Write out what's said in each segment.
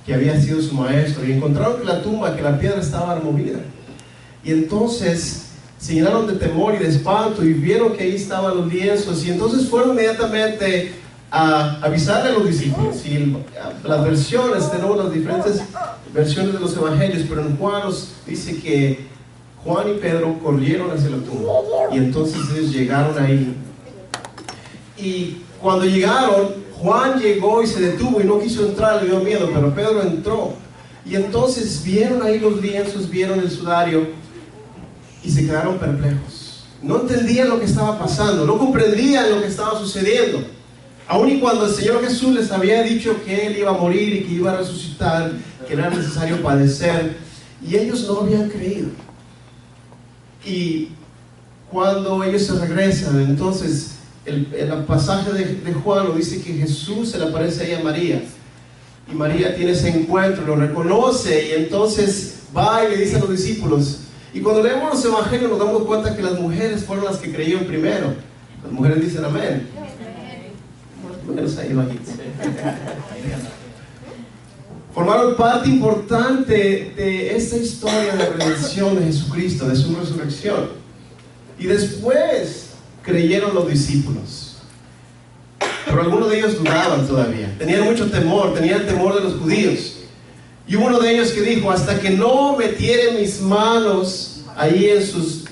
que había sido su maestro, y encontraron que la tumba, que la piedra estaba removida. Y entonces se llenaron de temor y de espanto y vieron que ahí estaban los lienzos, y entonces fueron inmediatamente a avisarle a los discípulos. Y las versiones, tenemos las diferentes versiones de los evangelios, pero en Juan nos dice que Juan y Pedro corrieron hacia la tumba, y entonces ellos llegaron ahí. Y cuando llegaron, Juan llegó y se detuvo y no quiso entrar, le dio miedo, pero Pedro entró. Y entonces vieron ahí los lienzos, vieron el sudario y se quedaron perplejos. No entendían lo que estaba pasando, no comprendían lo que estaba sucediendo. Aun y cuando el Señor Jesús les había dicho que Él iba a morir y que iba a resucitar, que era necesario padecer, y ellos no habían creído. Y cuando ellos se regresan, entonces el pasaje de Juan lo dice que Jesús se le aparece ahí a María, y María tiene ese encuentro, lo reconoce, y entonces va y le dice a los discípulos. Y cuando leemos los evangelios nos damos cuenta que las mujeres fueron las que creyeron primero. Las mujeres dicen amén. Las mujeres ahí bajitas. Formaron parte importante de esta historia de redención de Jesucristo, de su resurrección. Y después creyeron los discípulos, pero algunos de ellos dudaban todavía, tenían mucho temor, tenían temor de los judíos. Y uno de ellos que dijo: hasta que no metiere mis manos ahí en sus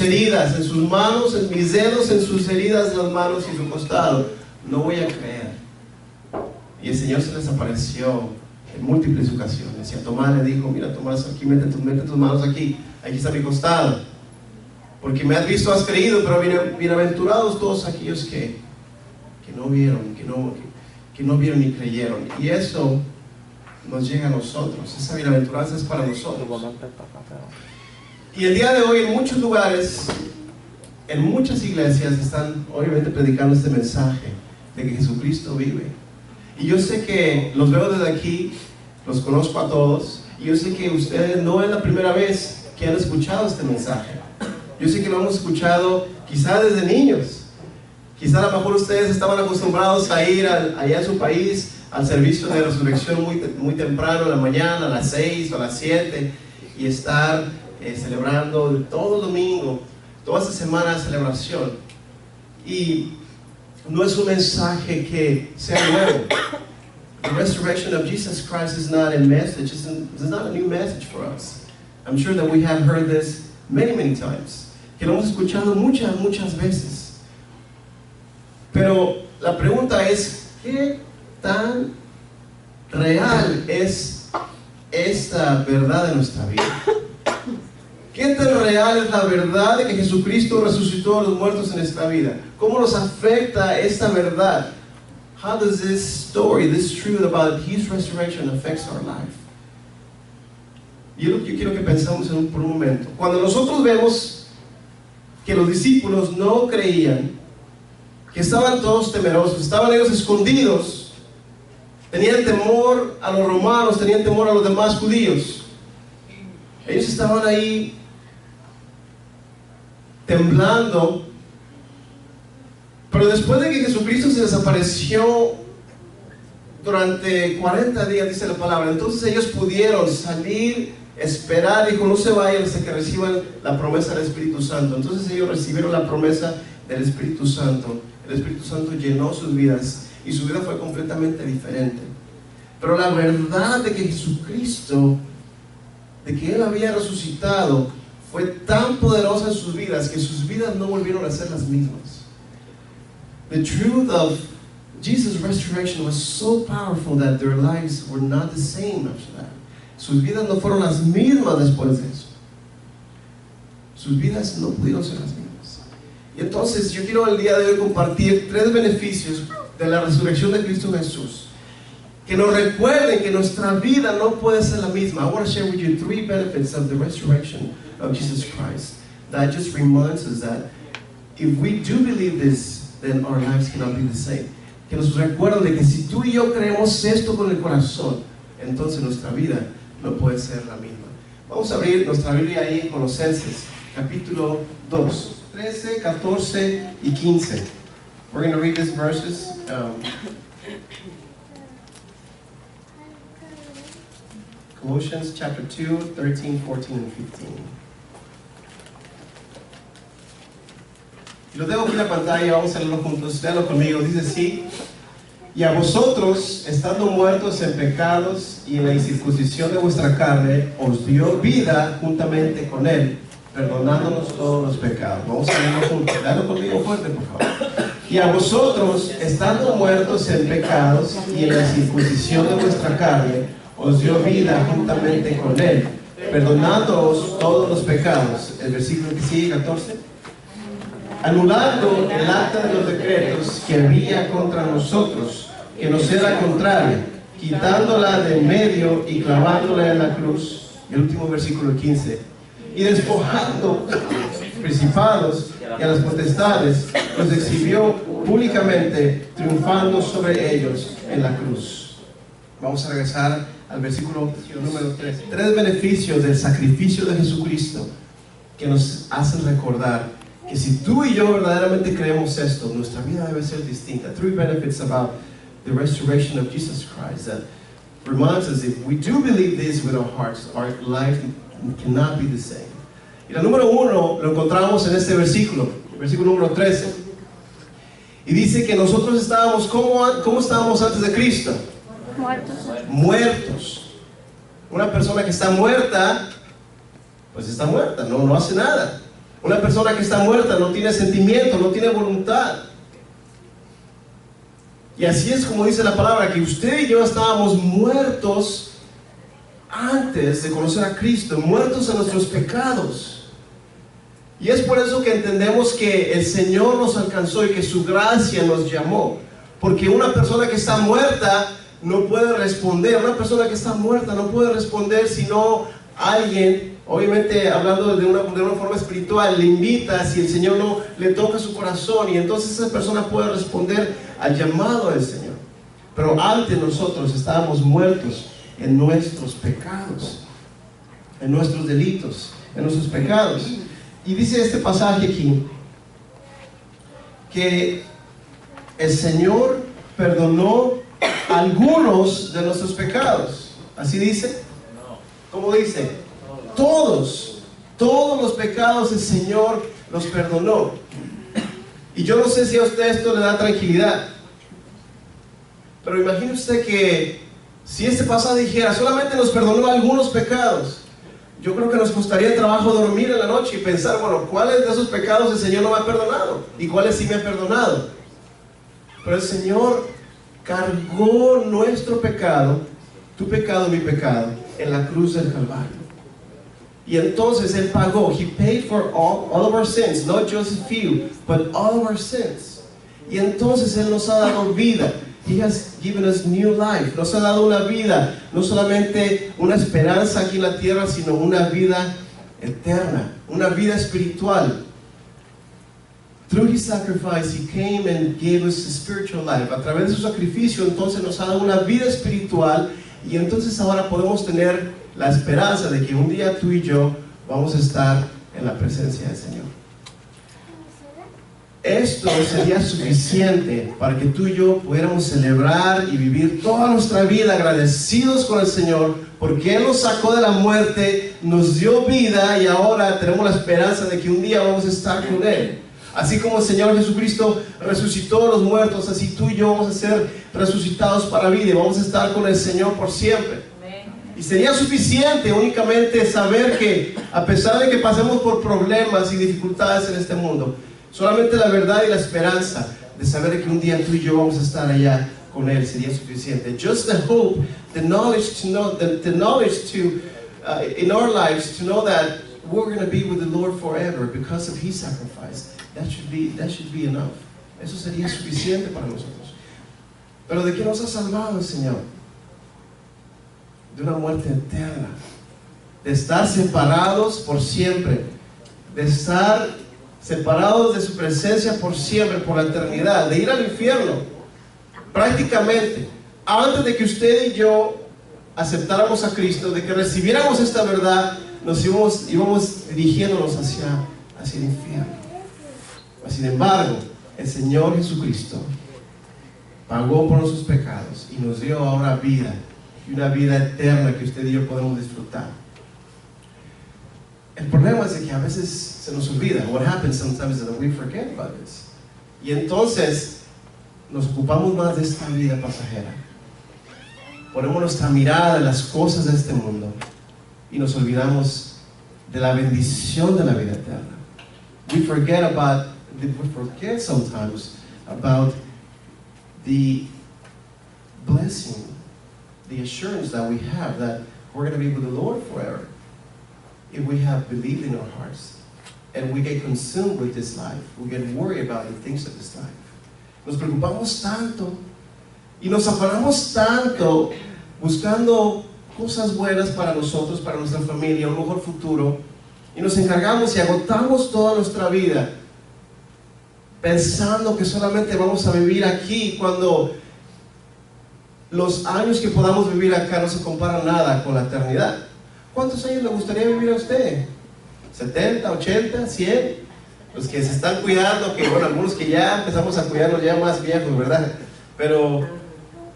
heridas, en sus manos, en mis dedos, en sus heridas, las manos y su costado, no voy a creer. Y el Señor se les apareció en múltiples ocasiones, y a Tomás le dijo: mira Tomás, aquí mete tus manos aquí está mi costado, porque me has visto, has creído. Pero bienaventurados todos aquellos que no vieron, que no vieron ni creyeron. Y eso nos llega a nosotros, esa bienaventuranza es para nosotros. Y el día de hoy en muchos lugares, en muchas iglesias, están obviamente predicando este mensaje de que Jesucristo vive. Y yo sé que los veo desde aquí, los conozco a todos, y yo sé que ustedes no es la primera vez que han escuchado este mensaje. Yo sé que lo hemos escuchado quizá desde niños. Quizá a lo mejor ustedes estaban acostumbrados a ir allá en su país al servicio de resurrección muy temprano en la mañana, a las 6 o a las 7, y estar celebrando todo el domingo, toda esta semana de celebración. Y no es un mensaje que sea nuevo. The resurrection of Jesus Christ is not a message, it's not a new message for us. I'm sure that we have heard this many times, que lo hemos escuchado muchas veces. Pero la pregunta es: ¿qué tan real es esta verdad de nuestra vida? ¿Qué tan real es la verdad de que Jesucristo resucitó a los muertos en nuestra vida? ¿Cómo nos afecta esta verdad? How does this story, this truth about His resurrection affects our life? Yo quiero que pensemos por un momento. Cuando nosotros vemos que los discípulos no creían, que estaban todos temerosos, estaban ellos escondidos, tenían temor a los romanos, tenían temor a los demás judíos. Ellos estaban ahí temblando. Pero después de que Jesucristo se desapareció durante 40 días, dice la palabra, entonces ellos pudieron salir, esperar. Dijo: no se vayan hasta que reciban la promesa del Espíritu Santo. Entonces ellos recibieron la promesa del Espíritu Santo. El Espíritu Santo llenó sus vidas y su vida fue completamente diferente. Pero la verdad de que Jesucristo, de que Él había resucitado, fue tan poderosa en sus vidas que sus vidas no volvieron a ser las mismas. The truth of Jesus' resurrection was so powerful that their lives were not the same after that. Sus vidas no fueron las mismas después de eso. Sus vidas no pudieron ser las mismas. Y entonces yo quiero el día de hoy compartir 3 beneficios de la resurrección de Cristo Jesús, que nos recuerden que nuestra vida no puede ser la misma. I want to share with you 3 benefits of the resurrection of Jesus Christ that just reminds us that if we do believe this, then our lives cannot be the same. Que nos recuerden de que si tú y yo creemos esto con el corazón, entonces nuestra vida no puede ser la misma. Vamos a abrir nuestra Biblia ahí en Colosenses, capítulo 2, 13, 14 y 15. We're going to read these verses. Colossians chapter 2, 13, 14, and 15. Y lo tengo aquí en la pantalla, vamos a leerlo juntos. Léalo conmigo, dice así: y a vosotros, estando muertos en pecados y en la incircuncisión de vuestra carne, os dio vida juntamente con él, perdonándonos todos los pecados. Vamos a leerlo juntos, léalo conmigo fuerte, por favor. Y a vosotros, estando muertos en pecados y en la incircuncisión de vuestra carne, os dio vida juntamente con él, perdonándoos todos los pecados. El versículo que sigue, 14. Anulando el acta de los decretos que había contra nosotros, que nos era contraria, quitándola de en medio y clavándola en la cruz. El último versículo 15. Y despojando principados y a las potestades, los exhibió públicamente, triunfando sobre ellos en la cruz. Vamos a regresar al versículo número 3. 3 beneficios del sacrificio de Jesucristo que nos hacen recordar que si tú y yo verdaderamente creemos esto, nuestra vida debe ser distinta. 3 benefits about the restoration of Jesus Christ that reminds us, if we do believe this with our hearts, our life cannot be the same. Y la número 1 lo encontramos en este versículo, versículo número 13. Y dice que nosotros estábamos, ¿cómo estábamos antes de Cristo? Muertos. Una persona que está muerta, pues está muerta, no hace nada. Una persona que está muerta no tiene sentimiento, no tiene voluntad. Y así es como dice la palabra, que usted y yo estábamos muertos antes de conocer a Cristo, muertos en nuestros pecados. Y es por eso que entendemos que el Señor nos alcanzó y que su gracia nos llamó. Porque una persona que está muerta no puede responder. Una persona que está muerta no puede responder si no alguien, obviamente hablando de una forma espiritual, le invita, si el Señor no le toca su corazón, y entonces esa persona puede responder al llamado del Señor. Pero antes nosotros estábamos muertos en nuestros pecados, en nuestros delitos, en nuestros pecados. Y dice este pasaje aquí que el Señor perdonó algunos de nuestros pecados. ¿Así dice? ¿Cómo dice? Todos los pecados el Señor los perdonó. Y yo no sé si a usted esto le da tranquilidad, pero imagine usted que si este pasaje dijera solamente nos perdonó algunos pecados, yo creo que nos costaría trabajo dormir en la noche y pensar, bueno, ¿cuáles de esos pecados el Señor no me ha perdonado? ¿Y cuáles sí me ha perdonado? Pero el Señor cargó nuestro pecado, tu pecado, mi pecado, en la cruz del Calvario. Y entonces Él pagó. He paid for all of our sins, not just a few, but all of our sins. Y entonces Él nos ha dado vida. He has given us new life. Nos ha dado una vida, no solamente una esperanza aquí en la tierra, sino una vida eterna, una vida espiritual. Through His sacrifice, He came and gave us a spiritual life. A través de su sacrificio, entonces nos ha dado una vida espiritual, y entonces ahora podemos tener la esperanza de que un día tú y yo vamos a estar en la presencia del Señor. Esto sería suficiente para que tú y yo pudiéramos celebrar y vivir toda nuestra vida agradecidos con el Señor, porque Él nos sacó de la muerte, nos dio vida, y ahora tenemos la esperanza de que un día vamos a estar con Él. Así como el Señor Jesucristo resucitó a los muertos, así tú y yo vamos a ser resucitados para vida y vamos a estar con el Señor por siempre. Y sería suficiente únicamente saber que, a pesar de que pasemos por problemas y dificultades en este mundo, solamente la verdad y la esperanza de saber que un día tú y yo vamos a estar allá con Él sería suficiente. Just the hope, the knowledge to know, the knowledge to, in our lives, to know that we're going to be with the Lord forever because of His sacrifice. That should be enough. Eso sería suficiente para nosotros. Pero ¿de qué nos ha salvado el Señor? De una muerte eterna, de estar separados por siempre, de estar separados de su presencia por siempre, por la eternidad, de ir al infierno. Prácticamente, antes de que usted y yo aceptáramos a Cristo, de que recibiéramos esta verdad, nos íbamos dirigiéndonos hacia el infierno. Sin embargo, el Señor Jesucristo pagó por nuestros pecados y nos dio ahora vida y una vida eterna que usted y yo podemos disfrutar. El problema es de que a veces se nos olvida. What happens sometimes is that we forget about this. Y entonces nos ocupamos más de esta vida pasajera. Ponemos nuestra mirada en las cosas de este mundo y nos olvidamos de la bendición de la vida eterna. We forget sometimes about the blessing, the assurance that we have that we're going to be with the Lord forever if we have believed in our hearts and we get consumed with this life. We get worried about the things of this life. Nos preocupamos tanto y nos afanamos tanto buscando cosas buenas para nosotros, para nuestra familia, un mejor futuro, y nos encargamos y agotamos toda nuestra vida pensando que solamente vamos a vivir aquí, cuando los años que podamos vivir acá no se comparan nada con la eternidad. ¿Cuántos años le gustaría vivir a usted? ¿70, 80, 100? Los que se están cuidando, que bueno, algunos que ya empezamos a cuidarnos ya más viejos, ¿verdad? Pero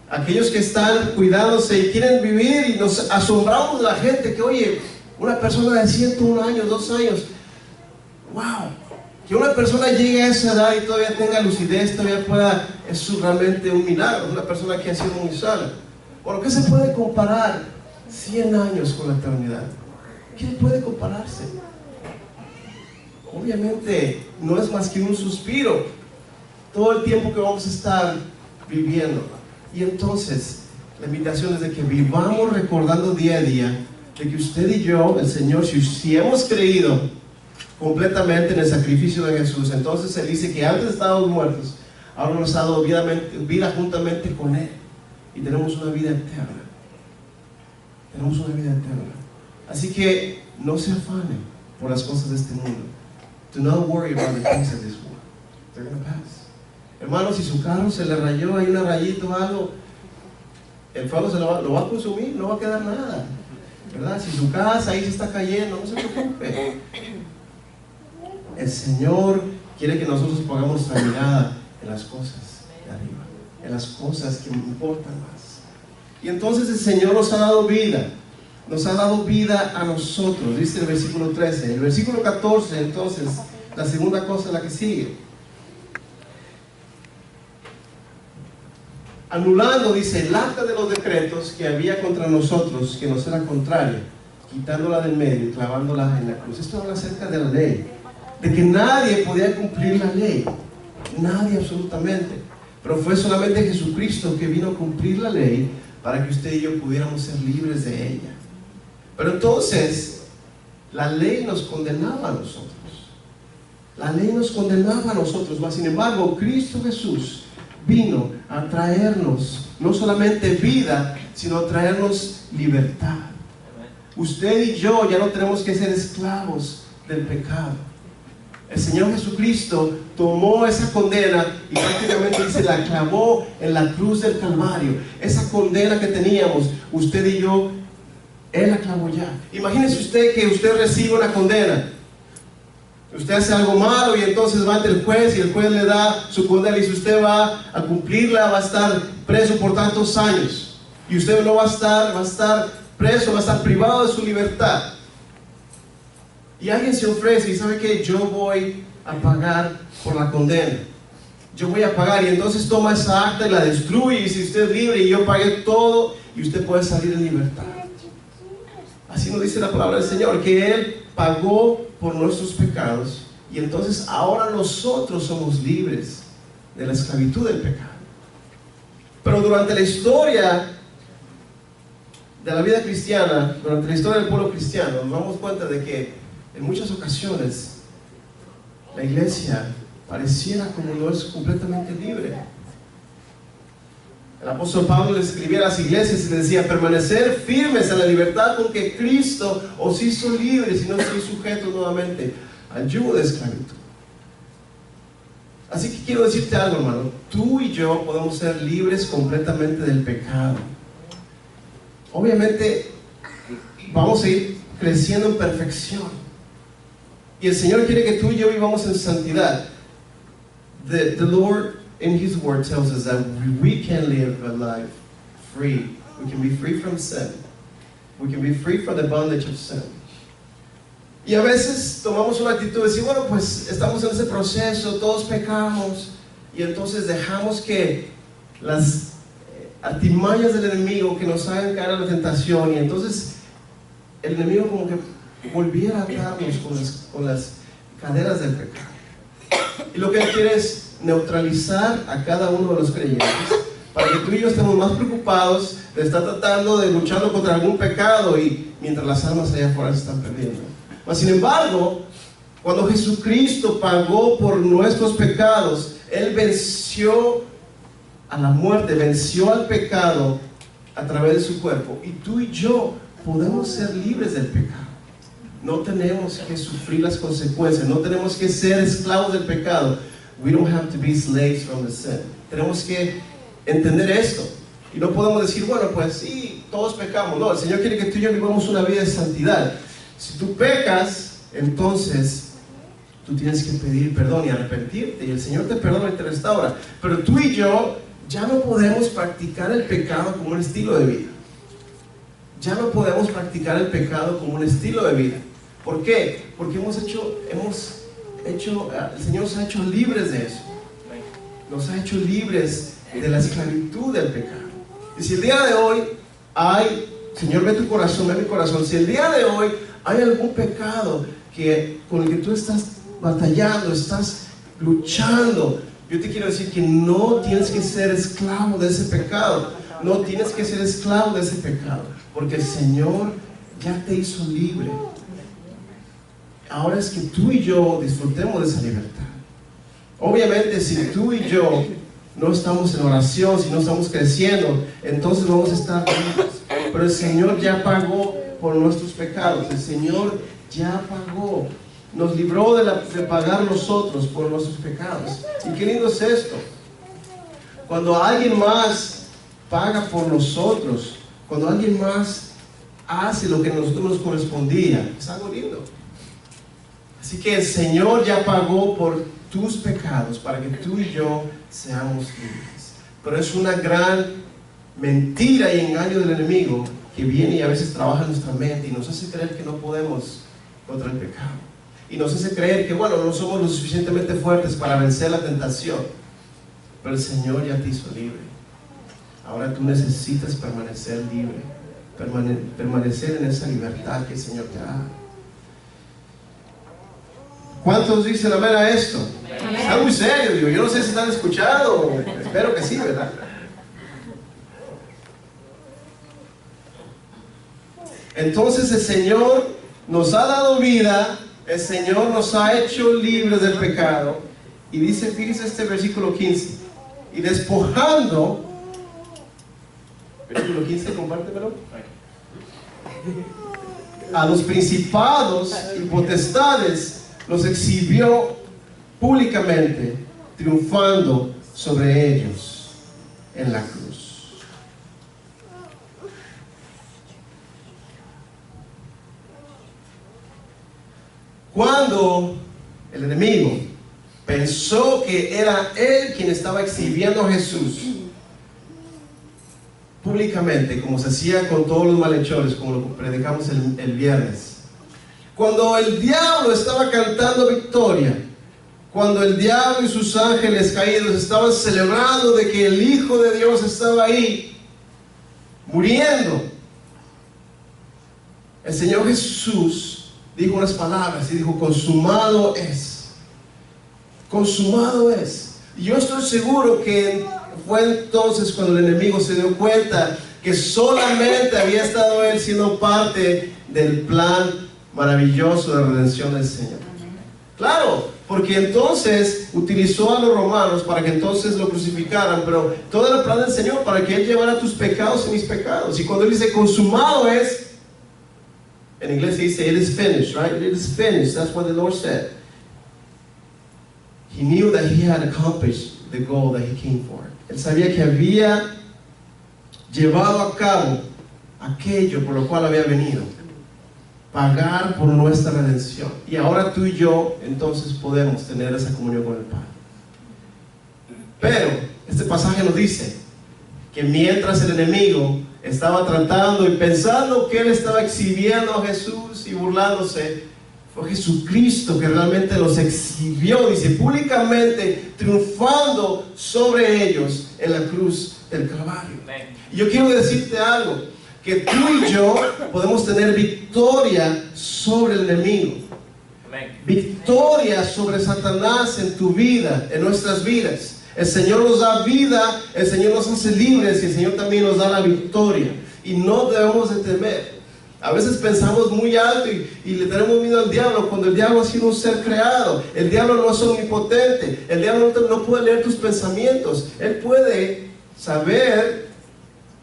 aquellos que están cuidándose y quieren vivir, y nos asombramos de la gente que, oye, una persona de 101 años, 2 años, wow, que una persona llegue a esa edad y todavía tenga lucidez, todavía pueda, es realmente un milagro, una persona que ha sido muy sana. Bueno, ¿qué se puede comparar 100 años con la eternidad? ¿Qué puede compararse? Obviamente no es más que un suspiro todo el tiempo que vamos a estar viviendo. Y entonces la invitación es de que vivamos recordando día a día de que usted y yo, el Señor, si hemos creído completamente en el sacrificio de Jesús, entonces Él dice que antes estábamos muertos, ahora nos ha dado vida juntamente con Él, y tenemos una vida eterna. Tenemos una vida eterna. Así que no se afane por las cosas de este mundo. Do not worry about the things of this world. They're going to pass. Hermano, si su carro se le rayó, hay una rayita o algo, el fuego lo va a consumir, no va a quedar nada, ¿verdad? Si su casa ahí se está cayendo, no se preocupe. El Señor quiere que nosotros pongamos nuestra mirada en las cosas de arriba, en las cosas que importan más. Y entonces el Señor nos ha dado vida a nosotros, dice el versículo 13. El versículo 14, entonces, la segunda cosa, la que sigue, anulando, dice, el acta de los decretos que había contra nosotros, que nos era contraria, quitándola del medio y clavándola en la cruz. Esto habla acerca de la ley, de que nadie podía cumplir la ley, nadie absolutamente, pero fue solamente Jesucristo que vino a cumplir la ley para que usted y yo pudiéramos ser libres de ella. Pero entonces la ley nos condenaba a nosotros, la ley nos condenaba a nosotros, mas sin embargo Cristo Jesús vino a traernos no solamente vida, sino a traernos libertad. Usted y yo ya no tenemos que ser esclavos del pecado. El Señor Jesucristo tomó esa condena y prácticamente se la clavó en la cruz del Calvario. Esa condena que teníamos, usted y yo, Él la clavó ya. Imagínese usted que usted recibe una condena. Usted hace algo malo y entonces va ante el juez y el juez le da su condena, y si usted va a cumplirla, va a estar preso por tantos años. Y usted no va a estar preso, va a estar privado de su libertad. Y alguien se ofrece y sabe que yo voy a pagar por la condena. Yo voy a pagar, y entonces toma esa acta y la destruye, y si usted es libre y yo pagué todo, y usted puede salir en libertad. Así nos dice la palabra del Señor, que Él pagó por nuestros pecados, y entonces ahora nosotros somos libres de la esclavitud del pecado. Pero durante la historia de la vida cristiana, durante la historia del pueblo cristiano, nos damos cuenta de que en muchas ocasiones la iglesia pareciera como no es completamente libre. El apóstol Pablo le escribía a las iglesias y les decía: permanecer firmes en la libertad con que Cristo os hizo libres, y no estoy sujetos nuevamente al yugo de esclavitud. Así que quiero decirte algo, hermano. Tú y yo podemos ser libres completamente del pecado. Obviamente vamos a ir creciendo en perfección, y el Señor quiere que tú y yo vivamos en santidad. The Lord in His Word tells us that we can live a life free We can be free from sin. We can be free from the bondage of sin. Y a veces tomamos una actitud de decir, bueno, pues estamos en ese proceso, todos pecamos, y entonces dejamos que las artimañas del enemigo que nos hagan caer a la tentación, y entonces el enemigo como que volviera a atarnos con las cadenas del pecado. Y lo que él quiere es neutralizar a cada uno de los creyentes para que tú y yo estemos más preocupados de estar tratando de luchando contra algún pecado y mientras las almas allá afuera se están perdiendo. Mas sin embargo, cuando Jesucristo pagó por nuestros pecados, Él venció a la muerte, venció al pecado a través de su cuerpo, y tú y yo podemos ser libres del pecado. No tenemos que sufrir las consecuencias, no tenemos que ser esclavos del pecado. We don't have to be slaves from the sin. Tenemos que entender esto. Y no podemos decir, bueno, pues sí, todos pecamos. No, el Señor quiere que tú y yo vivamos una vida de santidad. Si tú pecas, entonces tú tienes que pedir perdón y arrepentirte, y el Señor te perdona y te restaura. Pero tú y yo ya no podemos practicar el pecado como un estilo de vida. Ya no podemos practicar el pecado como un estilo de vida. ¿Por qué? Porque el Señor nos ha hecho libres de eso. Nos ha hecho libres de la esclavitud del pecado. Y si el día de hoy hay, Señor, ve tu corazón, ve mi corazón, si el día de hoy hay algún pecado con el que tú estás batallando, estás luchando, yo te quiero decir que no tienes que ser esclavo de ese pecado. No tienes que ser esclavo de ese pecado, porque el Señor ya te hizo libre. Ahora es que tú y yo disfrutemos de esa libertad. Obviamente, si tú y yo no estamos en oración, si no estamos creciendo, entonces vamos a estar libres. Pero el Señor ya pagó por nuestros pecados. El Señor ya pagó. Nos libró de pagar nosotros por nuestros pecados. Y qué lindo es esto. Cuando alguien más paga por nosotros, cuando alguien más hace lo que a nosotros nos correspondía, es algo lindo. Así que el Señor ya pagó por tus pecados para que tú y yo seamos libres. Pero es una gran mentira y engaño del enemigo que viene y a veces trabaja en nuestra mente y nos hace creer que no podemos contra el pecado. Y nos hace creer que, bueno, no somos lo suficientemente fuertes para vencer la tentación. Pero el Señor ya te hizo libre. Ahora tú necesitas permanecer libre, permanecer en esa libertad que el Señor te da. ¿Cuántos dicen amén a esto? Amén. Está muy serio, digo. Yo no sé si están escuchando. Espero que sí, ¿verdad? Entonces el Señor nos ha dado vida, el Señor nos ha hecho libres del pecado. Y dice, fíjese este versículo 15. Y despojando, versículo 15, compártemelo. A los principados y potestades los exhibió públicamente, triunfando sobre ellos en la cruz. Cuando el enemigo pensó que era él quien estaba exhibiendo a Jesús públicamente, como se hacía con todos los malhechores, como lo predicamos el viernes, cuando el diablo estaba cantando victoria, cuando el diablo y sus ángeles caídos estaban celebrando de que el Hijo de Dios estaba ahí muriendo, el Señor Jesús dijo unas palabras y dijo, consumado es. Consumado es. Y yo estoy seguro que fue entonces cuando el enemigo se dio cuenta que solamente había estado él siendo parte del plan maravilloso de redención del Señor. Claro, porque entonces utilizó a los romanos para que entonces lo crucificaran, pero todo era el plan del Señor para que Él llevara tus pecados y mis pecados. Y cuando Él dice consumado es, en inglés se dice it is finished, right? It is finished. That's what the Lord said. He knew that he had accomplished the goal that he came for. Él sabía que había llevado a cabo aquello por lo cual había venido. Pagar por nuestra redención. Y ahora tú y yo entonces podemos tener esa comunión con el Padre. Pero este pasaje nos dice que mientras el enemigo estaba tratando y pensando que él estaba exhibiendo a Jesús y burlándose, fue Jesucristo que realmente los exhibió, dice, públicamente, triunfando sobre ellos en la cruz del Calvario. Y yo quiero decirte algo, que tú y yo podemos tener victoria sobre el enemigo. Victoria sobre Satanás en tu vida, en nuestras vidas. El Señor nos da vida, el Señor nos hace libres y el Señor también nos da la victoria. Y no debemos de temer. A veces pensamos muy alto y le tenemos miedo al diablo, cuando el diablo ha sido un ser creado. El diablo no es omnipotente. El diablo no puede leer tus pensamientos. Él puede saber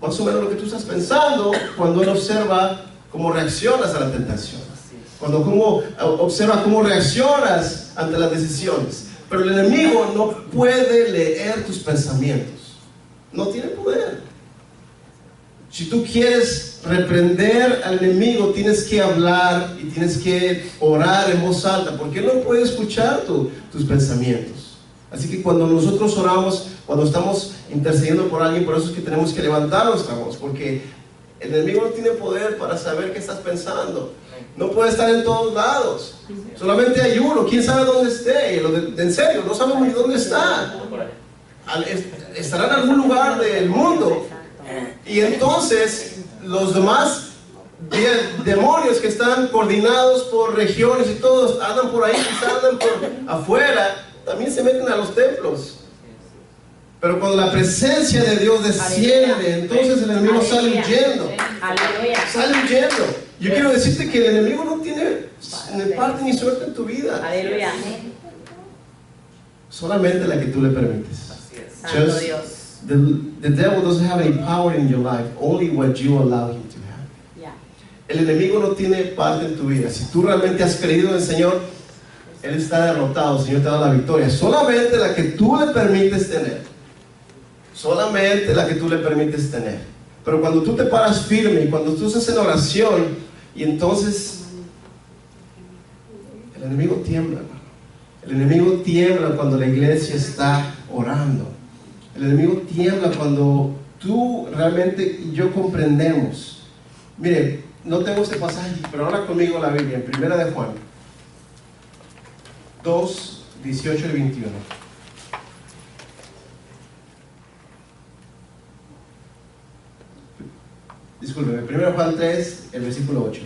más o menos lo que tú estás pensando cuando él observa cómo reaccionas a la tentación. Cuando observa cómo reaccionas ante las decisiones. Pero el enemigo no puede leer tus pensamientos. No tiene poder. Si tú quieres reprender al enemigo, tienes que hablar y tienes que orar en voz alta, porque él no puede escuchar tus pensamientos. Así que cuando nosotros oramos, cuando estamos intercediendo por alguien, por eso es que tenemos que levantar nuestra voz, porque el enemigo no tiene poder para saber qué estás pensando. No puede estar en todos lados. Solamente hay uno. ¿Quién sabe dónde esté? En serio, no sabemos ni dónde está. Estará en algún lugar del mundo. Y entonces los demás demonios que están coordinados por regiones y todos andan por ahí, quizás andan por afuera, también se meten a los templos. Pero cuando la presencia de Dios desciende, entonces el enemigo sale huyendo. Sale huyendo. Yo quiero decirte que el enemigo no tiene ni parte ni suerte en tu vida. Aleluya. Solamente la que tú le permites. Santo Dios. The devil doesn't have any power in your life, only what you allow him to have. Yeah. El enemigo no tiene parte en tu vida. Si tú realmente has creído en el Señor, Él está derrotado, el Señor te da la victoria. Solamente la que tú le permites tener. Solamente la que tú le permites tener. Pero cuando tú te paras firme y cuando tú estás en oración, y entonces el enemigo tiembla, hermano. El enemigo tiembla cuando la iglesia está orando. El enemigo tiembla cuando tú realmente y yo comprendemos. Mire, no tengo este pasaje, pero ahora conmigo la Biblia, en 1 de Juan 2, 18 y 21. Discúlpeme, 1 Juan 3, el versículo 8.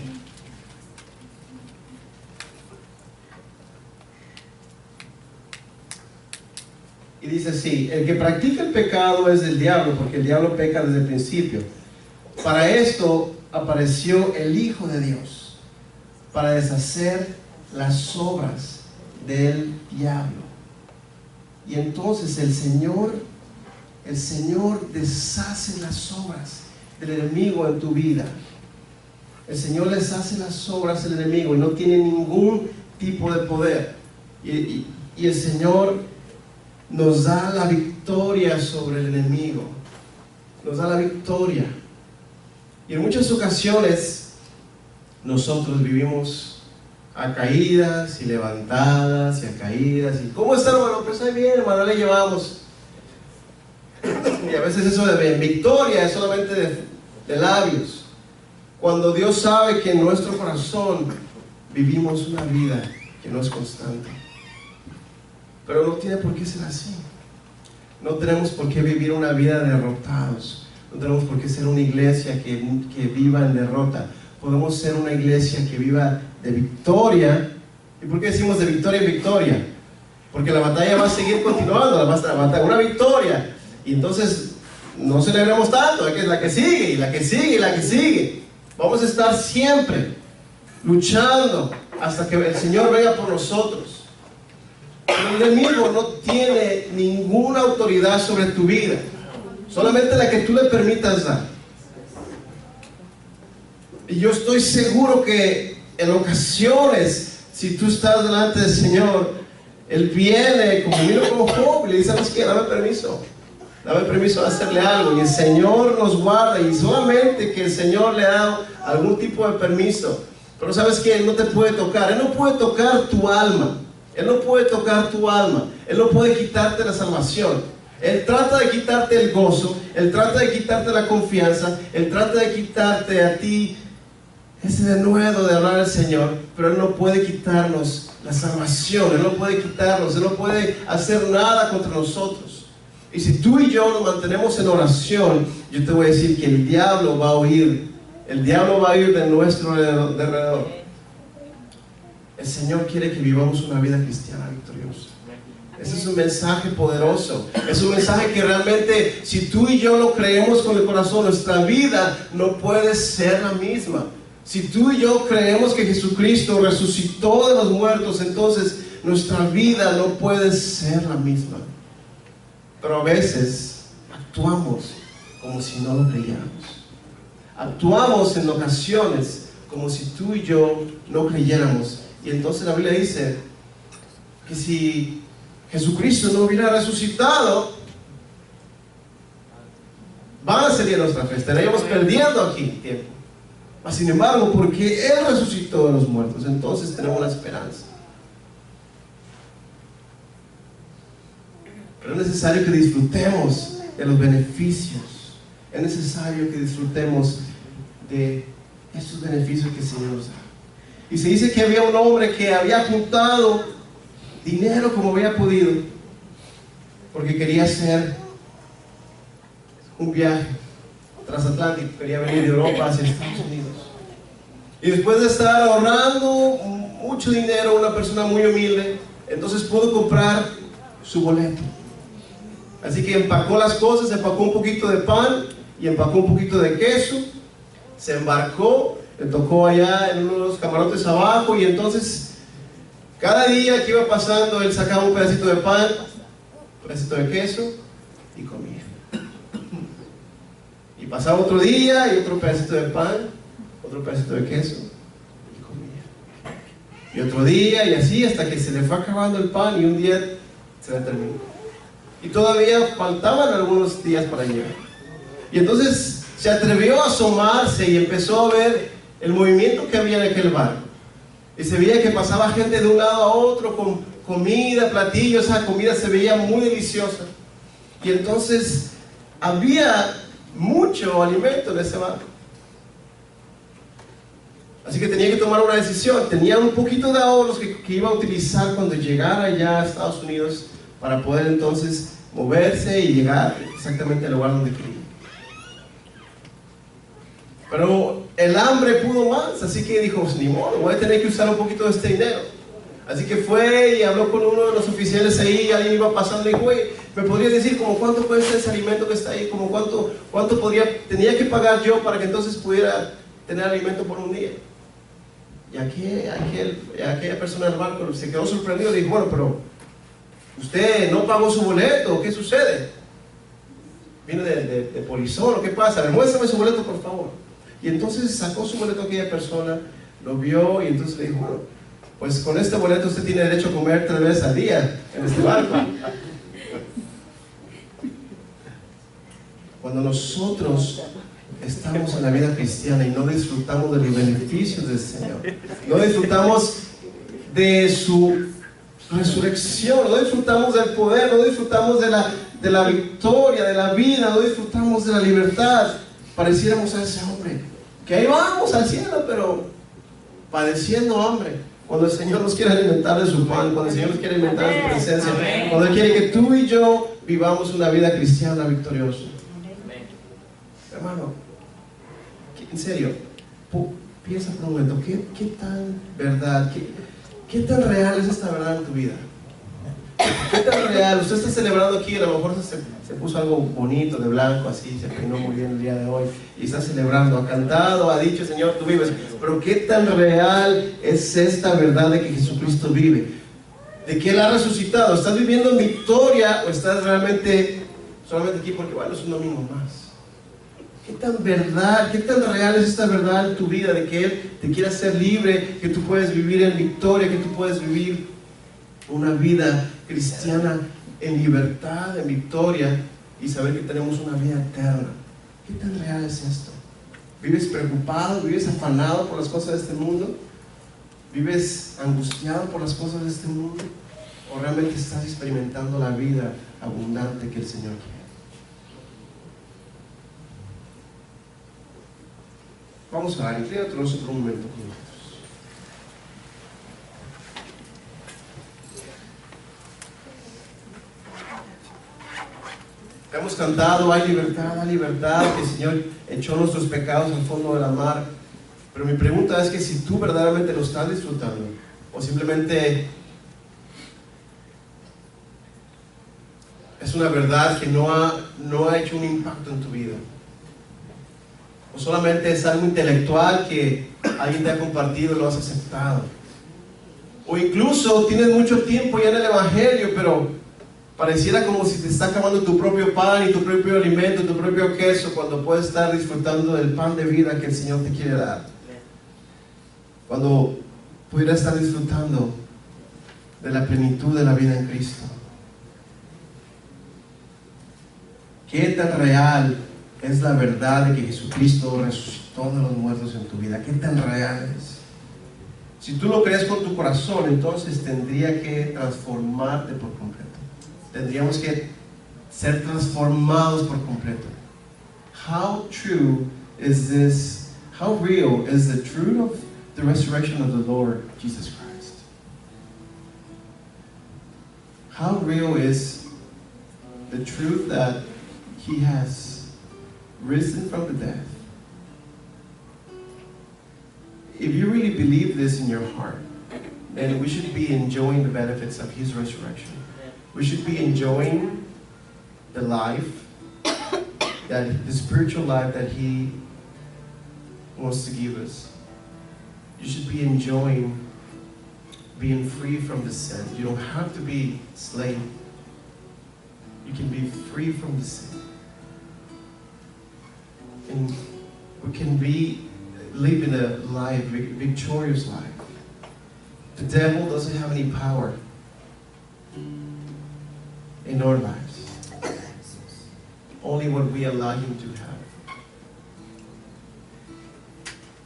Y dice así: el que practica el pecado es del diablo, porque el diablo peca desde el principio. Para esto apareció el Hijo de Dios, para deshacer las obras del diablo. Y entonces el Señor deshace las obras del enemigo en tu vida. El Señor les hace las obras del enemigo y no tiene ningún tipo de poder. Y el Señor nos da la victoria sobre el enemigo. Nos da la victoria. Y en muchas ocasiones nosotros vivimos a caídas y levantadas y a caídas. ¿Y cómo está, hermano? Pues ahí bien, hermano, le llevamos. Y a veces eso de victoria es solamente de labios. Cuando Dios sabe que en nuestro corazón vivimos una vida que no es constante. Pero no tiene por qué ser así. No tenemos por qué vivir una vida de derrotados. No tenemos por qué ser una iglesia que viva en derrota. Podemos ser una iglesia que viva de victoria. ¿Y por qué decimos de victoria en victoria? Porque la batalla va a seguir continuando, una victoria. Y entonces no celebremos tanto, es la que sigue, y la que sigue, y la que sigue. Vamos a estar siempre luchando hasta que el Señor venga por nosotros. El enemigo no tiene ninguna autoridad sobre tu vida, solamente la que tú le permitas dar. Y yo estoy seguro que en ocasiones, si tú estás delante del Señor, Él viene como Job y le dice: ¿sabes qué? Dame permiso de hacerle algo. Y el Señor nos guarda, y solamente que el Señor le da algún tipo de permiso. Pero ¿sabes qué? Él no te puede tocar. Él no puede tocar tu alma. Él no puede tocar tu alma. Él no puede quitarte la salvación. Él trata de quitarte el gozo, Él trata de quitarte la confianza, Él trata de quitarte a ti ese denuedo de hablar al Señor, pero Él no puede quitarnos la salvación, Él no puede quitarnos, Él no puede hacer nada contra nosotros. Y si tú y yo nos mantenemos en oración, yo te voy a decir que el diablo va a oír, el diablo va a oír de nuestro alrededor. El Señor quiere que vivamos una vida cristiana victoriosa. Ese es un mensaje poderoso. Es un mensaje que realmente, si tú y yo lo creemos con el corazón, nuestra vida no puede ser la misma. Si tú y yo creemos que Jesucristo resucitó de los muertos, entonces nuestra vida no puede ser la misma. Pero a veces actuamos como si no lo creyéramos. Actuamos en ocasiones como si tú y yo no creyéramos. Y entonces la Biblia dice que si Jesucristo no hubiera resucitado, van a sería nuestra fe, estaríamos perdiendo aquí tiempo. Mas, sin embargo, porque Él resucitó de los muertos, entonces tenemos la esperanza. Pero es necesario que disfrutemos de los beneficios. Es necesario que disfrutemos de esos beneficios que el Señor nos da. Y se dice que había un hombre que había juntado dinero como había podido, porque quería hacer un viaje transatlántico, quería venir de Europa hacia Estados Unidos. Y después de estar ahorrando mucho dinero, una persona muy humilde, entonces pudo comprar su boleto. Así que empacó las cosas, empacó un poquito de pan y empacó un poquito de queso, se embarcó, le tocó allá en uno de los camarotes abajo, y entonces cada día que iba pasando él sacaba un pedacito de pan, un pedacito de queso y comía. Y pasaba otro día y otro pedacito de pan, otro pedacito de queso y comía. Y otro día y así hasta que se le fue acabando el pan y un día se le terminó. Y todavía faltaban algunos días para llegar. Y entonces se atrevió a asomarse y empezó a ver el movimiento que había en aquel barco. Y se veía que pasaba gente de un lado a otro con comida, platillos. Esa comida se veía muy deliciosa. Y entonces había mucho alimento en ese barco. Así que tenía que tomar una decisión. Tenía un poquito de ahorros que iba a utilizar cuando llegara allá a Estados Unidos para poder entonces moverse y llegar exactamente al lugar donde quería. Pero el hambre pudo más, así que dijo, pues, ni modo, voy a tener que usar un poquito de este dinero. Así que fue y habló con uno de los oficiales ahí, alguien iba pasando y dijo, oye, ¿me podría decir como cuánto cuesta ese alimento que está ahí? Como cuánto tenía que pagar yo para que entonces pudiera tener alimento por un día? Y aquella persona del barco se quedó sorprendido y dijo, bueno, pero ¿usted no pagó su boleto? ¿Qué sucede? ¿Viene de polizón o qué pasa? Demuéstrame su boleto, por favor. Y entonces sacó su boleto a aquella persona, lo vio y entonces le dijo, bueno, pues con este boleto usted tiene derecho a comer 3 veces al día en este barco. Cuando nosotros estamos en la vida cristiana y no disfrutamos de los beneficios del Señor, no disfrutamos de su resurrección, no disfrutamos del poder, no disfrutamos de la victoria, de la vida, no disfrutamos de la libertad, pareciéramos a ese hombre que ahí vamos al cielo, pero padeciendo hambre. Cuando el Señor nos quiere alimentar de su pan, cuando el Señor nos quiere alimentar de su presencia, cuando Él quiere que tú y yo vivamos una vida cristiana victoriosa. Hermano, en serio, piensa por un momento, ¿qué tan verdad, qué tan real es esta verdad en tu vida? ¿Qué tan real? Usted está celebrando aquí, a lo mejor se puso algo bonito de blanco, así, se peinó muy bien el día de hoy, y está celebrando, ha cantado, ha dicho, Señor, tú vives. Pero ¿qué tan real es esta verdad de que Jesucristo vive? De que Él ha resucitado. ¿Estás viviendo en victoria o estás realmente solamente aquí porque, bueno, es un domingo más? ¿Qué tan verdad, qué tan real es esta verdad en tu vida de que Él te quiere hacer libre, que tú puedes vivir en victoria, que tú puedes vivir una vida cristiana en libertad, en victoria, y saber que tenemos una vida eterna? ¿Qué tan real es esto? ¿Vives preocupado? ¿Vives afanado por las cosas de este mundo? ¿Vives angustiado por las cosas de este mundo? ¿O realmente estás experimentando la vida abundante que el Señor quiere. Vamos a orar, inclínate por un momento con nosotros. Hemos cantado, hay libertad, que el Señor echó nuestros pecados al fondo de la mar. Pero mi pregunta es que si tú verdaderamente lo estás disfrutando, o simplemente es una verdad que no ha hecho un impacto en tu vida, o solamente es algo intelectual que alguien te ha compartido y lo has aceptado, o incluso tienes mucho tiempo ya en el Evangelio, pero pareciera como si te está acabando tu propio pan y tu propio alimento, tu propio queso, cuando puedes estar disfrutando del pan de vida que el Señor te quiere dar. Cuando pudieras estar disfrutando de la plenitud de la vida en Cristo. ¿Qué tan real es la verdad de que Jesucristo resucitó de los muertos en tu vida? ¿Qué tan real es? Si tú lo crees con tu corazón, entonces tendría que transformarte por completo. Tendríamos que ser transformados por completo. How true is this? How real is the truth of the resurrection of the Lord Jesus Christ? How real is the truth that He has risen from the dead? If you really believe this in your heart, then we should be enjoying the benefits of His resurrection. We should be enjoying the life, the spiritual life that He wants to give us. You should be enjoying being free from the sin. You don't have to be slave. You can be free from the sin. And we can be living a life, victorious life. The devil doesn't have any power in our lives. Only what we allow him to have.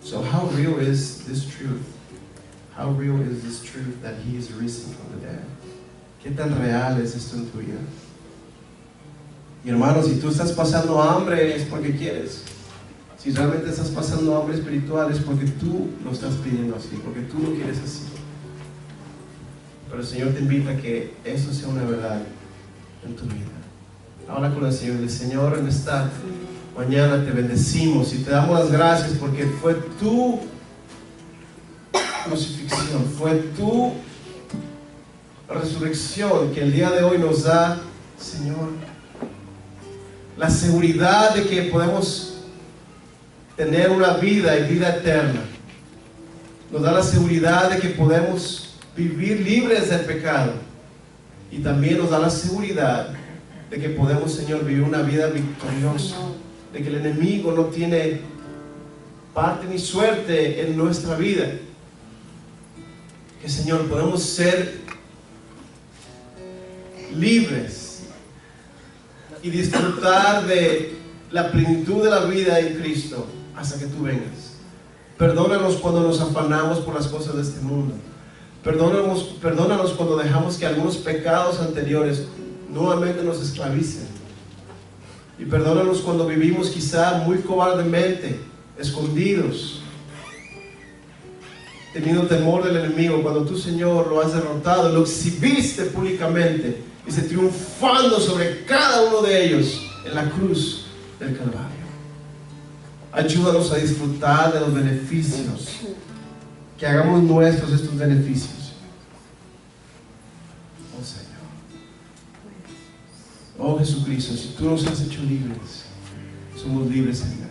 So how real is this truth? How real is this truth that He is risen from the dead? ¿Qué tan real es esto en tu vida? Y hermanos, si tú estás pasando hambre es porque quieres. Si realmente estás pasando hambre espiritual es porque tú lo estás pidiendo así, porque tú lo quieres así. Pero el Señor te invita a que eso sea una verdad en tu vida. Habla con el Señor. El Señor, en esta mañana te bendecimos y te damos las gracias porque fue tu crucifixión, fue tu resurrección que el día de hoy nos da, Señor, la seguridad de que podemos tener una vida y vida eterna. Nos da la seguridad de que podemos vivir libres del pecado. Y también nos da la seguridad de que podemos, Señor, vivir una vida victoriosa. De que el enemigo no tiene parte ni suerte en nuestra vida. Que, Señor, podemos ser libres y disfrutar de la plenitud de la vida en Cristo hasta que tú vengas. Perdónanos cuando nos afanamos por las cosas de este mundo. Perdónanos cuando dejamos que algunos pecados anteriores nuevamente nos esclavicen. Y perdónanos cuando vivimos quizá muy cobardemente, escondidos, teniendo temor del enemigo, cuando tú, Señor, lo has derrotado, lo exhibiste públicamente y se triunfando sobre cada uno de ellos en la cruz del Calvario. Ayúdanos a disfrutar de los beneficios, que hagamos nuestros estos beneficios. Oh Señor, oh Jesucristo, si tú nos has hecho libres, somos libres en verdad.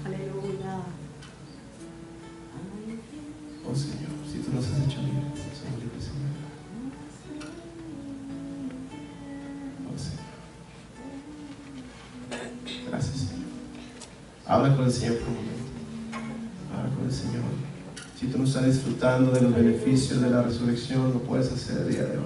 Aleluya. Oh Señor, si tú nos has hecho libres, somos libres en verdad. Oh Señor, gracias Señor. Habla con el Señor por un momento. Habla con el Señor. Si tú no estás disfrutando de los beneficios de la resurrección, lo puedes hacer el día de hoy.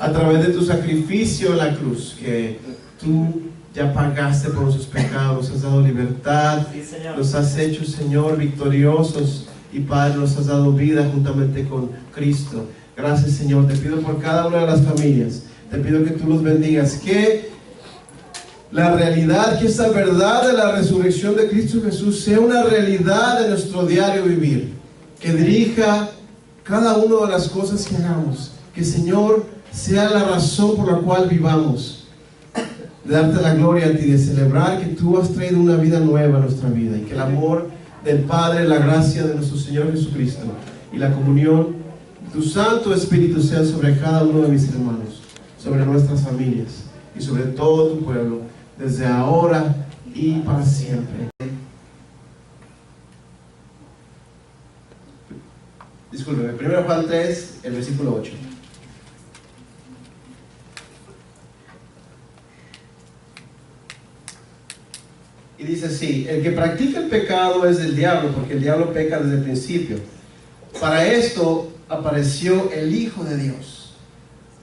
A través de tu sacrificio en la cruz, que tú ya pagaste por nuestros pecados, nos has dado libertad, nos has hecho, Señor, victoriosos, y Padre, nos has dado vida juntamente con Cristo. Gracias, Señor. Te pido por cada una de las familias, te pido que tú los bendigas, que la realidad, que esa verdad de la resurrección de Cristo Jesús sea una realidad de nuestro diario vivir, que dirija cada una de las cosas que hagamos, que, Señor, sea la razón por la cual vivamos, de darte la gloria a ti, de celebrar que tú has traído una vida nueva a nuestra vida, y que el amor del Padre, la gracia de nuestro Señor Jesucristo y la comunión de tu Santo Espíritu sea sobre cada uno de mis hermanos, sobre nuestras familias y sobre todo tu pueblo, desde ahora y para siempre. Discúlpeme, 1 Juan 3, el versículo 8. Y dice así: el que practica el pecado es del diablo, porque el diablo peca desde el principio. Para esto apareció el Hijo de Dios,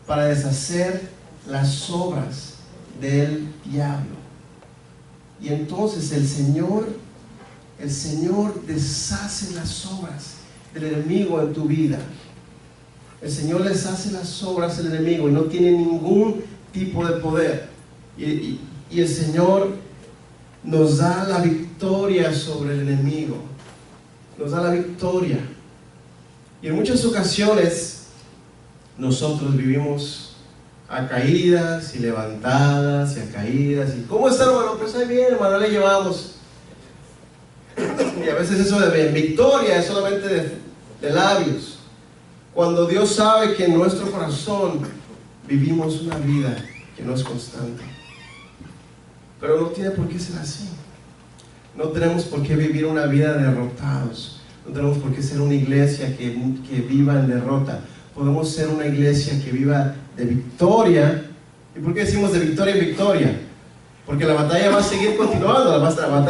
para deshacer las obras del diablo. Y entonces el Señor deshace las obras del enemigo en tu vida. El Señor deshace las obras del enemigo y no tiene ningún tipo de poder. Y el Señor nos da la victoria sobre el enemigo, nos da la victoria. Y en muchas ocasiones nosotros vivimos a caídas y levantadas y a caídas. ¿Y cómo está, hermano? Pues ahí bien, hermano, le llevamos. Y a veces eso de victoria es solamente de labios, cuando Dios sabe que en nuestro corazón vivimos una vida que no es constante. Pero no tiene por qué ser así. No tenemos por qué vivir una vida de derrotados. No tenemos por qué ser una iglesia que viva en derrota. Podemos ser una iglesia que viva de victoria. ¿Y por qué decimos de victoria en victoria? Porque la batalla va a seguir continuando,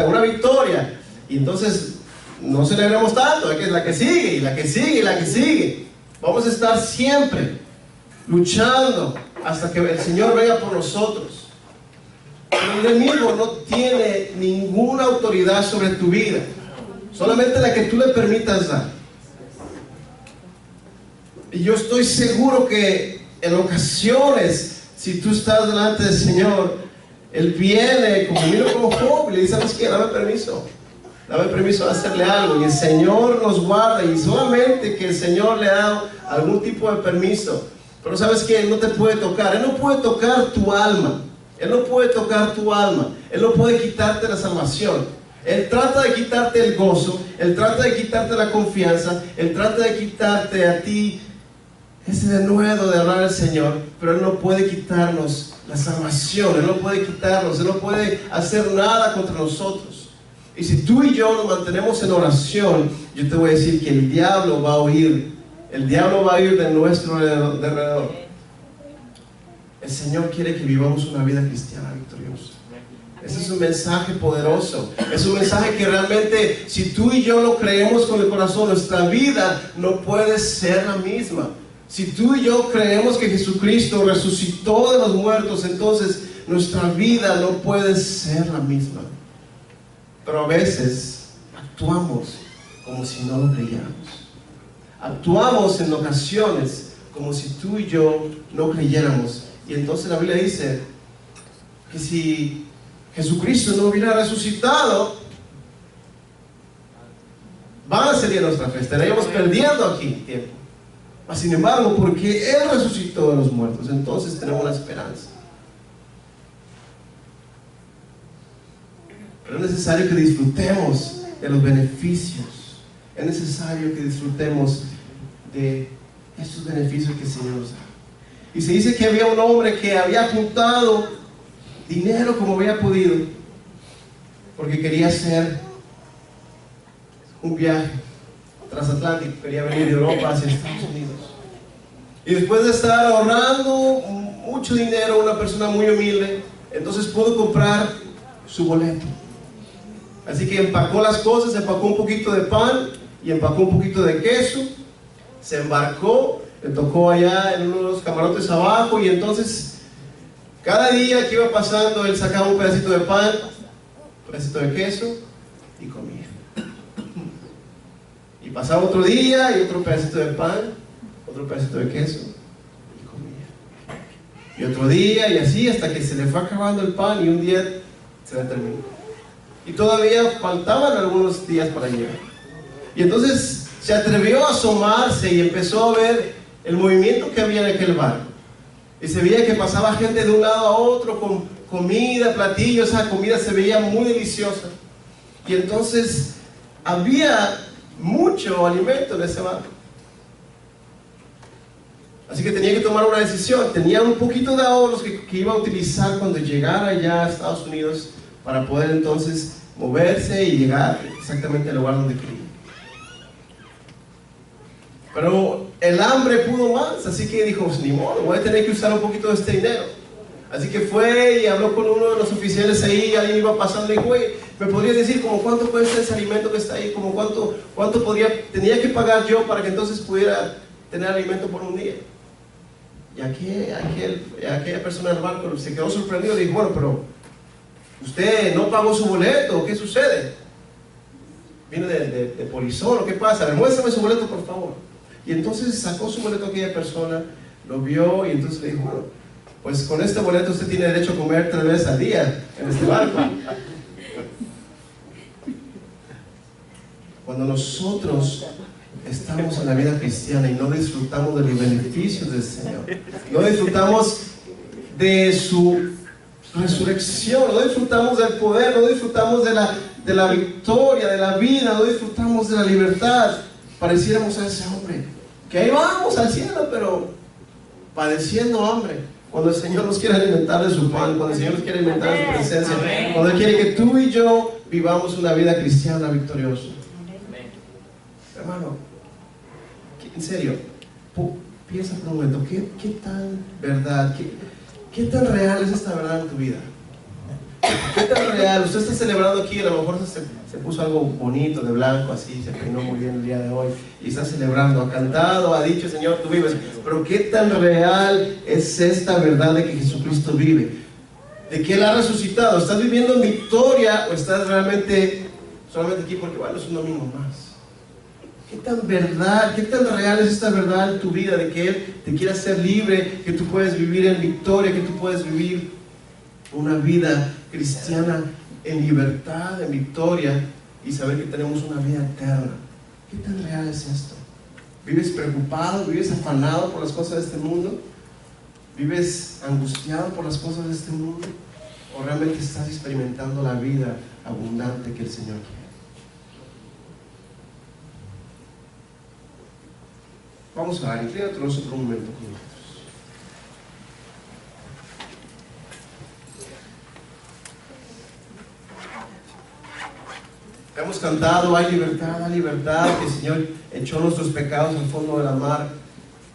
una victoria. Y entonces no celebremos tanto, es que es la que sigue, y la que sigue, y la que sigue. Vamos a estar siempre luchando hasta que el Señor venga por nosotros. El enemigo no tiene ninguna autoridad sobre tu vida, solamente la que tú le permitas dar. Y yo estoy seguro que en ocasiones, si tú estás delante del Señor, Él viene como Job y le dice: ¿sabes qué? Dame permiso de hacerle algo. Y el Señor nos guarda, y solamente que el Señor le da algún tipo de permiso. Pero ¿sabes qué? Él no te puede tocar. Él no puede tocar tu alma. Él no puede tocar tu alma. Él no puede quitarte la salvación. Él trata de quitarte el gozo. Él trata de quitarte la confianza. Él trata de quitarte a ti ese denuedo de hablar al Señor. Pero Él no puede quitarnos la salvación. Él no puede quitarnos. Él no puede hacer nada contra nosotros. Y si tú y yo nos mantenemos en oración, yo te voy a decir que el diablo va a huir. El diablo va a huir de nuestro alrededor. El Señor quiere que vivamos una vida cristiana victoriosa. Ese es un mensaje poderoso. Es un mensaje que realmente, si tú y yo lo creemos con el corazón, nuestra vida no puede ser la misma. Si tú y yo creemos que Jesucristo resucitó de los muertos, entonces nuestra vida no puede ser la misma. Pero a veces actuamos como si no lo creyéramos. Actuamos en ocasiones como si tú y yo no creyéramos. Y entonces la Biblia dice que si Jesucristo no hubiera resucitado, van a sería nuestra fe, estaríamos perdiendo aquí tiempo. Mas, sin embargo, porque Él resucitó de los muertos, entonces tenemos una esperanza. Pero es necesario que disfrutemos de los beneficios. Es necesario que disfrutemos de estos beneficios que el Señor nos da. Y se dice que había un hombre que había juntado dinero como había podido, porque quería hacer un viaje transatlántico, quería venir de Europa hacia Estados Unidos. Y después de estar ahorrando mucho dinero, una persona muy humilde, entonces pudo comprar su boleto. Así que empacó las cosas, empacó un poquito de pan y empacó un poquito de queso, se embarcó, le tocó allá en uno de los camarotes abajo, y entonces cada día que iba pasando él sacaba un pedacito de pan, un pedacito de queso y comía. Y pasaba otro día y otro pedacito de pan, otro pedacito de queso y comía. Y otro día y así hasta que se le fue acabando el pan y un día se le terminó. Y todavía faltaban algunos días para llegar. Y entonces se atrevió a asomarse y empezó a ver el movimiento que había en aquel barco. Y se veía que pasaba gente de un lado a otro con comida, platillos. Esa comida se veía muy deliciosa. Y entonces había mucho alimento en ese barco. Así que tenía que tomar una decisión. Tenía un poquito de ahorros que iba a utilizar cuando llegara allá a Estados Unidos para poder entonces moverse y llegar exactamente al lugar donde quería. Pero el hambre pudo más, así que dijo, pues, ni modo, voy a tener que usar un poquito de este dinero. Así que fue y habló con uno de los oficiales ahí, alguien iba pasando y dijo, oye, ¿me podrías decir como cuánto cuesta ese alimento que está ahí? Como cuánto tenía que pagar yo para que entonces pudiera tener alimento por un día? Y aquella persona del barco se quedó sorprendido y dijo, bueno, pero usted no pagó su boleto, ¿qué sucede? ¿Viene de polizón o qué pasa? Demuéstrame su boleto, por favor. Y entonces sacó su boleto a aquella persona, lo vio y entonces le dijo, bueno, pues con este boleto usted tiene derecho a comer 3 veces al día en este barco. Cuando nosotros estamos en la vida cristiana y no disfrutamos de los beneficios del Señor, no disfrutamos de su resurrección, no disfrutamos del poder, no disfrutamos de la victoria, de la vida, no disfrutamos de la libertad, pareciéramos a ese hombre que ahí vamos al cielo, pero padeciendo hambre. Cuando el Señor nos quiere alimentar de su pan, cuando el Señor nos quiere alimentar de su presencia, cuando Él quiere que tú y yo vivamos una vida cristiana victoriosa. Hermano, en serio, piensa por un momento, ¿qué tan verdad, qué tan real es esta verdad en tu vida? ¿Qué tan real? Usted está celebrando aquí, a lo mejor se puso algo bonito de blanco, así, se peinó muy bien el día de hoy, y está celebrando, ha cantado, ha dicho, Señor, tú vives. Pero ¿qué tan real es esta verdad de que Jesucristo vive? De que Él ha resucitado. ¿Estás viviendo en victoria o estás realmente solamente aquí porque, bueno, es un domingo más? ¿Qué tan verdad, qué tan real es esta verdad en tu vida de que Él te quiere hacer libre, que tú puedes vivir en victoria, que tú puedes vivir una vida cristiana en libertad, en victoria, y saber que tenemos una vida eterna? ¿Qué tan real es esto? ¿Vives preocupado? ¿Vives afanado por las cosas de este mundo? ¿Vives angustiado por las cosas de este mundo? ¿O realmente estás experimentando la vida abundante que el Señor quiere? Vamos a orar, inclina tu rostro por un momento con nosotros. Hemos cantado, hay libertad, que el Señor echó nuestros pecados al fondo de la mar.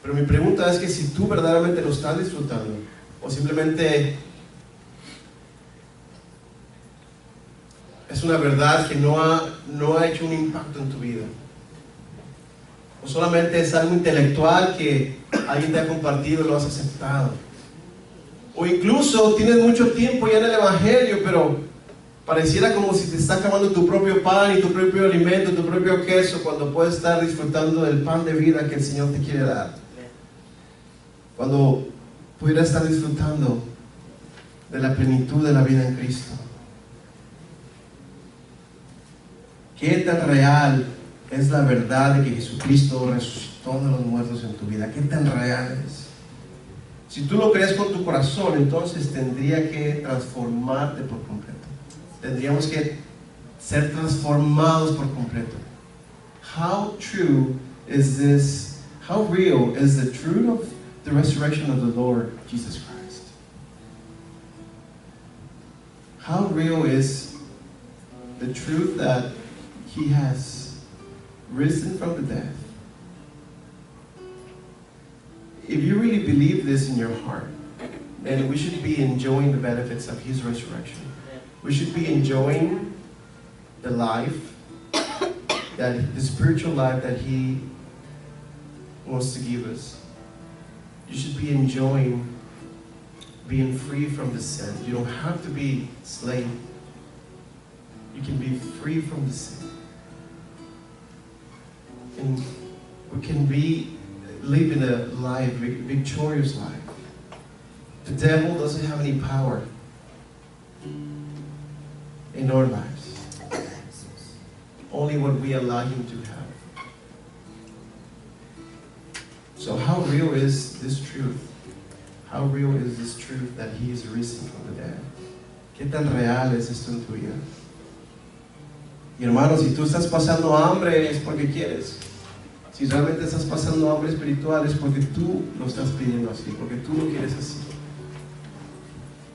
Pero mi pregunta es que si tú verdaderamente lo estás disfrutando, o simplemente es una verdad que no ha hecho un impacto en tu vida. O solamente es algo intelectual que alguien te ha compartido y lo has aceptado. O incluso tienes mucho tiempo ya en el Evangelio, pero pareciera como si te está acabando tu propio pan y tu propio alimento, tu propio queso, cuando puedes estar disfrutando del pan de vida que el Señor te quiere dar. Cuando pudieras estar disfrutando de la plenitud de la vida en Cristo. ¿Qué tan real es la verdad de que Jesucristo resucitó de los muertos en tu vida? ¿Qué tan real es? Si tú lo crees con tu corazón, entonces tendría que transformarte por completo. Tendríamos que ser transformados por completo. How true is this? How real is the truth of the resurrection of the Lord Jesus Christ? How real is the truth that He has risen from the dead? If you really believe this in your heart, then we should be enjoying the benefits of His resurrection. We should be enjoying the life, the spiritual life that He wants to give us. You should be enjoying being free from the sin. You don't have to be slave. You can be free from the sin. And we can be living a life, victorious life. The devil doesn't have any power in our lives. Only what we allow him to have. So how real is this truth? How real is this truth that He is risen from the dead? ¿Qué tan real es esto en tu vida? Y hermano, si tú estás pasando hambre es porque quieres. Si realmente estás pasando hambre espiritual es porque tú lo estás pidiendo así, porque tú lo quieres así.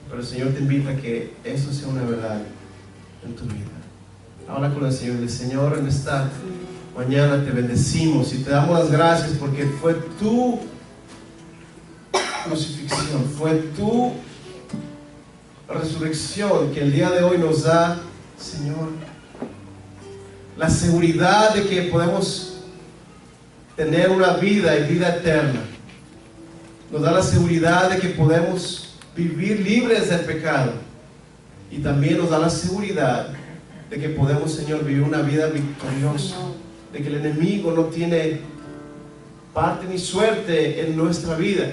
Pero el Señor te invita a que eso sea una verdad en tu vida. Habla con el Señor y dice: Señor, en esta mañana te bendecimos y te damos las gracias porque fue tu crucifixión, fue tu resurrección que el día de hoy nos da, Señor, la seguridad de que podemos tener una vida y vida eterna. Nos da la seguridad de que podemos vivir libres del pecado. Y también nos da la seguridad de que podemos, Señor, vivir una vida victoriosa. De que el enemigo no tiene parte ni suerte en nuestra vida.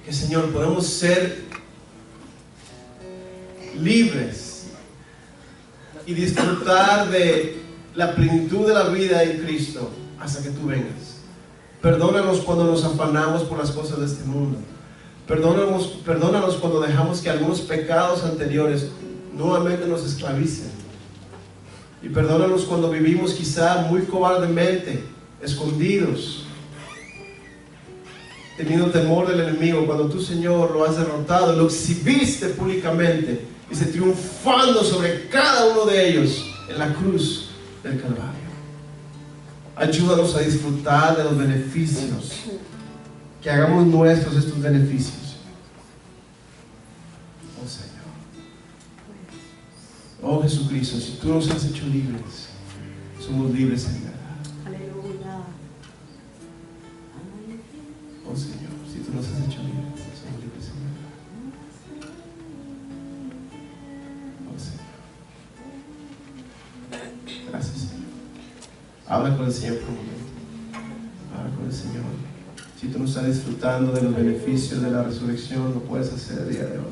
Que, Señor, podemos ser libres y disfrutar de la plenitud de la vida en Cristo hasta que tú vengas. Perdónanos cuando nos afanamos por las cosas de este mundo. Perdónanos cuando dejamos que algunos pecados anteriores nuevamente nos esclavicen. Y perdónanos cuando vivimos quizá muy cobardemente, escondidos, teniendo temor del enemigo, cuando tú, Señor, lo has derrotado, lo exhibiste públicamente y se triunfando sobre cada uno de ellos en la cruz del Calvario. Ayúdanos a disfrutar de los beneficios, que hagamos nuestros estos beneficios. Oh Señor, oh Jesucristo, si tú nos has hecho libres, somos libres en verdad. Oh Señor, si tú nos has hecho libres, somos libres en verdad. Oh Señor, gracias Señor. Habla con el Señor por un momento. Habla con el Señor. Si tú no estás disfrutando de los beneficios de la resurrección, lo puedes hacer el día de hoy.